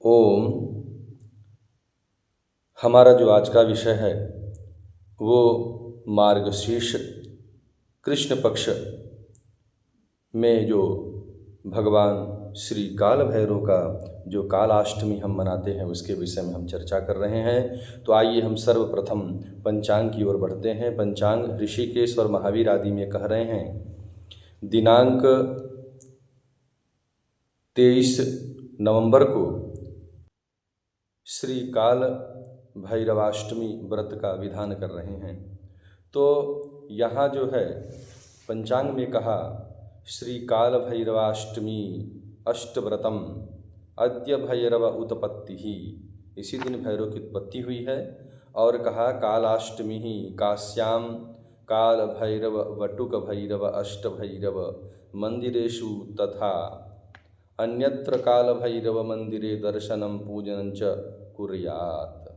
ओम। हमारा जो आज का विषय है वो मार्गशीर्ष कृष्ण पक्ष में जो भगवान श्री काल भैरव का जो कालाष्टमी हम मनाते हैं उसके विषय में हम चर्चा कर रहे हैं। तो आइए हम सर्वप्रथम पंचांग की ओर बढ़ते हैं। पंचांग ऋषिकेश और महावीर आदि में कह रहे हैं दिनांक 23 नवंबर को श्री काल भैरवाष्टमी व्रत का विधान कर रहे हैं। तो यहाँ जो है पंचांग में कहा श्री काल भैरवाष्टमी अष्टव्रतम अद्य भैरव उत्पत्ति ही, इसी दिन भैरव की उत्पत्ति हुई है। और कहा कालाष्टमी ही काश्याम काल भैरव वटुक भैरव अष्ट भैरव मंदिरेषु तथा अन्यत्र काल भैरव मंदिरे दर्शनम पूजनं च कुर्यात्।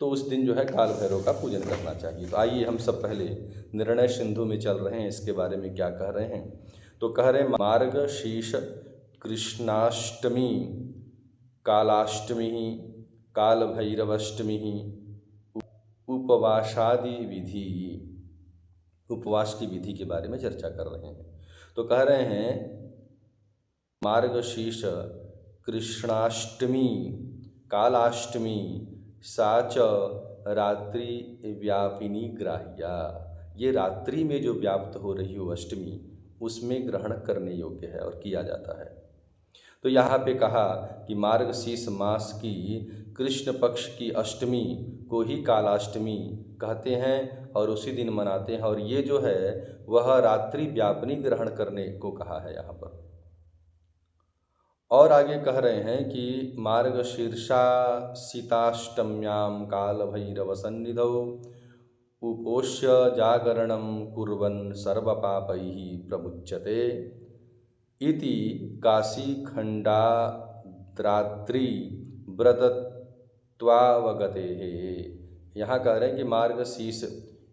तो उस दिन जो है काल भैरव का पूजन करना चाहिए। तो आइए हम सब पहले निर्णय सिंधु में चल रहे हैं, इसके बारे में क्या कह रहे हैं। तो कह रहे हैं मार्गशीर्ष कृष्णाष्टमी कालाष्टमी काल भैरवाष्टमी उपवासादि विधि, उपवास की विधि के बारे में चर्चा कर रहे हैं। तो कह रहे हैं मार्गशीर्ष कृष्णाष्टमी कालाष्टमी साच रात्रि व्यापिनी ग्राह्या, ये रात्रि में जो व्याप्त हो रही हो अष्टमी उसमें ग्रहण करने योग्य है और किया जाता है। तो यहाँ पे कहा कि मार्गशीर्ष मास की कृष्ण पक्ष की अष्टमी को ही कालाष्टमी कहते हैं और उसी दिन मनाते हैं। और ये जो है वह रात्रि व्यापिनी ग्रहण करने को कहा है यहाँ पर। और आगे कह रहे हैं कि मार्गशीर्षा सीताष्टम्यां काल भैरव सन्निधौ उपोष्य जागरणं कुर्वन् सर्वपापैः प्रमुच्यते इति काशीखंडाद्रात्रि व्रतत्वावगतेः। यहाँ कह रहे हैं कि मार्गशीर्ष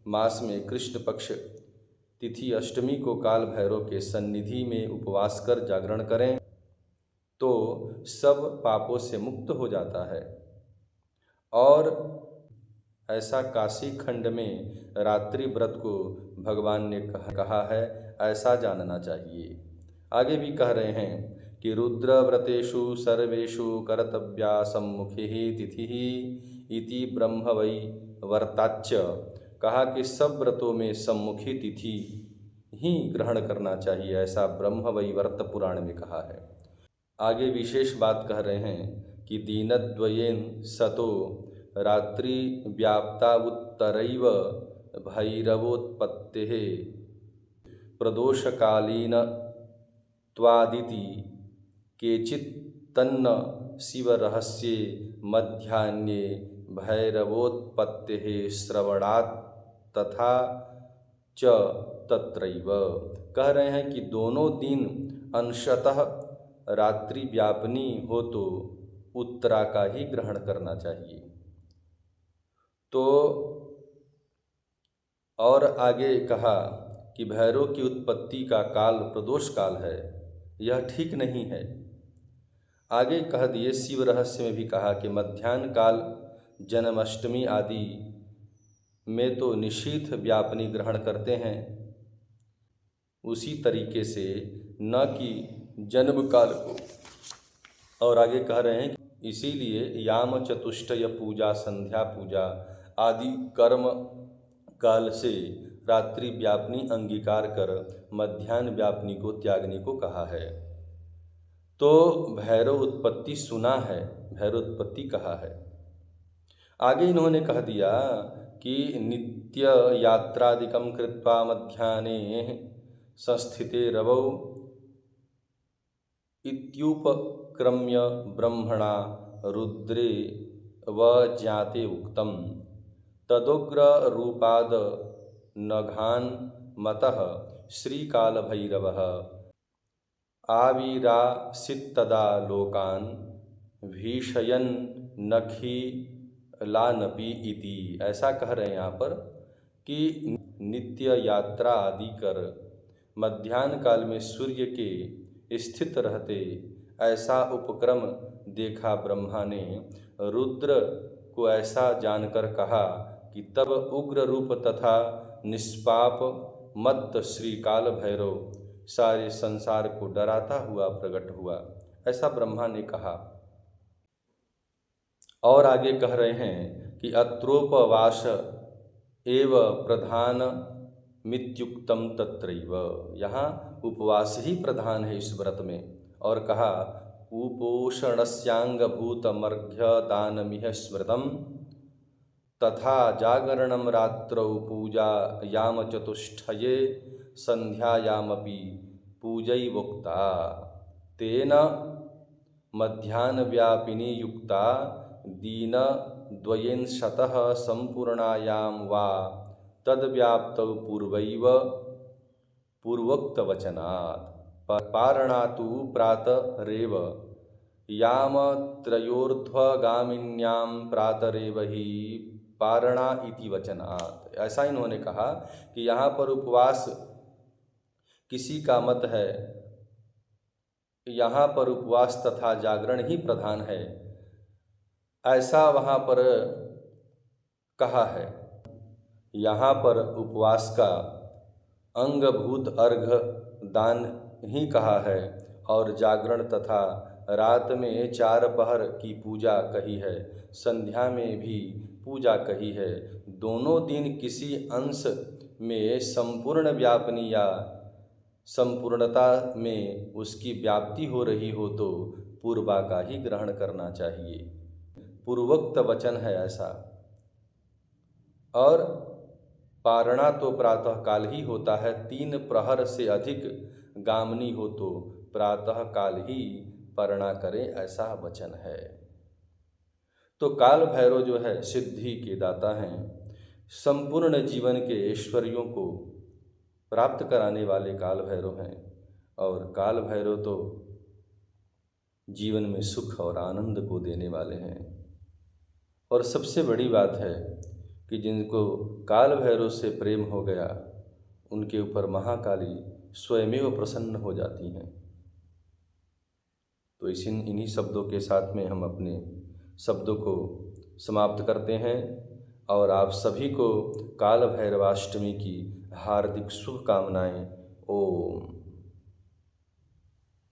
मास में कृष्ण पक्ष तिथि अष्टमी को काल भैरव के सन्निधि में उपवास कर जागरण करें तो सब पापों से मुक्त हो जाता है। और ऐसा काशी खंड में रात्रि व्रत को भगवान ने कहा है, ऐसा जानना चाहिए। आगे भी कह रहे हैं कि रुद्र व्रतेषु सर्वेषु कर्तव्या सम्मुखे तिथि इति ब्रह्म वै वर्ताच्च, कहा कि सब व्रतों में सम्मुखी तिथि ही ग्रहण करना चाहिए, ऐसा ब्रह्म वै वर्त पुराण में कहा है। आगे विशेष बात कह रहे हैं कि दीनद्वयेन सतो रात्रि व्याप्ता उत्तरैव भैरवोत्पत्तेः प्रदोषकालीन त्वादिति केचित् तन्न शिवरहस्ये मध्याह्ने भैरवोत्पत्तेः श्रवणात् तथा च तत्रैव। कह रहे हैं कि दोनों दिन अंशतः रात्रि व्यापनी हो तो उत्तरा का ही ग्रहण करना चाहिए। तो और आगे कहा कि भैरव की उत्पत्ति का काल प्रदोष काल है, यह ठीक नहीं है। आगे कह दिए शिव रहस्य में भी कहा कि मध्याह्न काल जन्माष्टमी आदि में तो निशीथ व्यापनी ग्रहण करते हैं, उसी तरीके से न कि जन्म काल को। और आगे कह रहे हैं इसीलिए याम चतुष्टय पूजा संध्या पूजा आदि कर्म काल से रात्रि व्यापनी अंगीकार कर मध्याह्न व्यापनी को त्यागने को कहा है। तो भैरव उत्पत्ति सुना है, भैरव उत्पत्ति कहा है। आगे इन्होंने कह दिया कि नित्य यात्रादिकं कृत्वा मध्याह्ने संस्थिते रवौ इत्युपक्रम्य ब्रह्मणा रुद्रे वज्ञाते उक्तम तदोग्र रूपाद नघान मतः श्रीकाल भैरवः आविरासित्तदा लोकान् भीषयन् नखिलानपि इति। ऐसा कह रहे हैं यहाँ पर कि नित्य यात्रा आदि कर मध्याह्न काल में सूर्य के स्थित रहते ऐसा उपक्रम देखा ब्रह्मा ने रुद्र को ऐसा जानकर कहा कि तब उग्र रूप तथा निष्पाप मत्त श्री काल भैरव सारे संसार को डराता हुआ प्रकट हुआ। ऐसा ब्रह्मा ने कहा। और आगे कह रहे हैं कि अत्रोपवास एव प्रधान मित्युक्तम तत्रैव, यहाँ उपवास ही प्रधान है इस व्रत में। और कहा उपोषणस्यांगभूतमर्घ्यदानमिह स्मृतम तथा जागरणं रात्रौ पूजायाम चतुष्टये संध्यायामपि पूजैवोक्ता तेन मध्याह्नव्यापिनी युक्ता दीनद्वयेंशतः संपूर्णायां वा तद्व्याप्तौ पूर्वैव पूर्वोक्तवचनात् पारणातु प्रातरेव याम त्रयोर्ध्वगामिन्यां प्रातरेव ही पारणा इति वचनात्। ऐसा इन्होंने कहा कि यहाँ पर उपवास किसी का मत है, यहाँ पर उपवास तथा जागरण ही प्रधान है, ऐसा वहाँ पर कहा है। यहाँ पर उपवास का अंगभूत अर्घ दान ही कहा है और जागरण तथा रात में 4 पहर की पूजा कही है, संध्या में भी पूजा कही है। दोनों दिन किसी अंश में संपूर्ण व्यापनी या संपूर्णता में उसकी व्याप्ति हो रही हो तो पूर्वा का ही ग्रहण करना चाहिए, पूर्वोक्त वचन है ऐसा। और पारणा तो प्रातः काल ही होता है, 3 प्रहर से अधिक गामनी हो तो प्रातः काल ही पारणा करें, ऐसा वचन है। तो काल भैरव जो है सिद्धि के दाता हैं, संपूर्ण जीवन के ऐश्वर्यों को प्राप्त कराने वाले काल भैरव हैं। और काल भैरव तो जीवन में सुख और आनंद को देने वाले हैं। और सबसे बड़ी बात है कि जिनको काल भैरव से प्रेम हो गया उनके ऊपर महाकाली स्वयमेव प्रसन्न हो जाती हैं। तो इन्हीं शब्दों के साथ में हम अपने शब्दों को समाप्त करते हैं और आप सभी को काल भैरवाष्टमी की हार्दिक शुभकामनाएं। ओम।